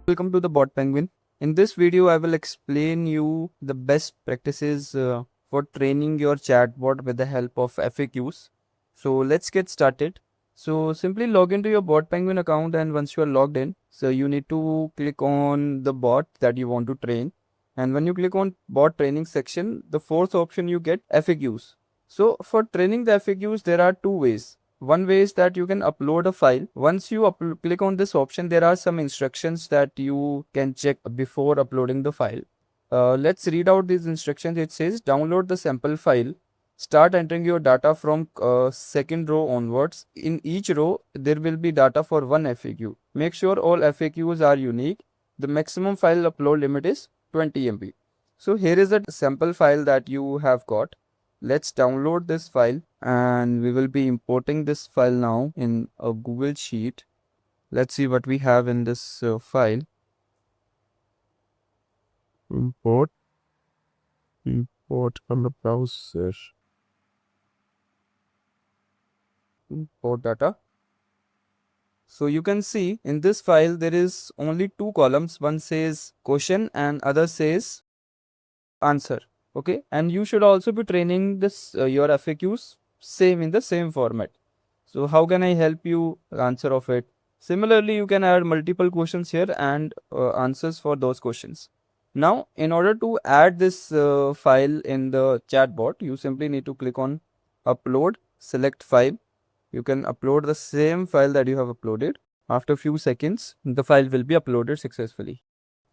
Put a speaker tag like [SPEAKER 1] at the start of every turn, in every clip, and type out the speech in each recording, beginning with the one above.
[SPEAKER 1] Welcome to the BotPenguin. In this video, I will explain you the best practices for training your chatbot with the help of FAQs. So let's get started. So simply log into your BotPenguin account, and once you are logged in, so you need to click on the bot that you want to train. And when you click on bot training section, the fourth option you get FAQs. So for training the FAQs, there are two ways. One way is that you can upload a file. Once you click on this option, there are some instructions that you can check before uploading the file. Let's read out these instructions. It says download the sample file. Start entering your data from second row onwards. In each row, there will be data for one FAQ. Make sure all FAQs are unique. The maximum file upload limit is 20 MB. So here is a sample file that you have got. Let's download this file, and we will be importing this file now in a Google Sheet. Let's see what we have in this file.
[SPEAKER 2] Import from the browser.
[SPEAKER 1] Import data. So you can see in this file there is only two columns. One says question and other says answer. Okay, and you should also be training this your FAQs same in the same format. So how can I help you answer of it? Similarly, you can add multiple questions here and answers for those questions. Now, in order to add this file in the chatbot, you simply need to click on upload, select file. You can upload the same file that you have uploaded. After a few seconds, the file will be uploaded successfully.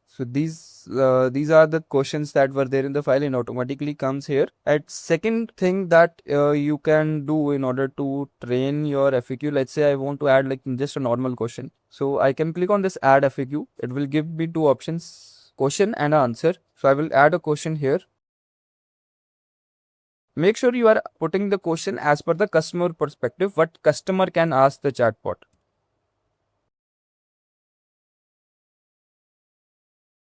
[SPEAKER 1] So these are the questions that were there in the file and automatically comes here. And second thing that you can do in order to train your FAQ, let's say I want to add like just a normal question. So I can click on this add FAQ. It will give me two options, question and answer. So I will add a question here. Make sure you are putting the question as per the customer perspective, what customer can ask the chatbot.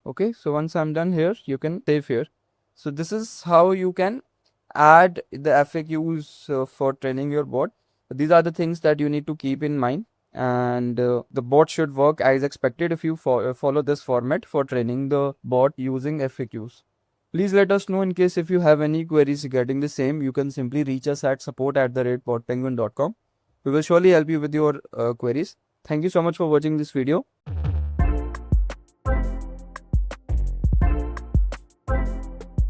[SPEAKER 1] Okay, so once I'm done here, you can save here. So this is how you can add the FAQs for training your bot. These are the things that you need to keep in mind, and the bot should work as expected if you follow this format for training the bot using FAQs. Please let us know in case if you have any queries regarding the same. You can simply reach us at support@botpenguin.com. We will surely help you with your queries. Thank you so much for watching this video.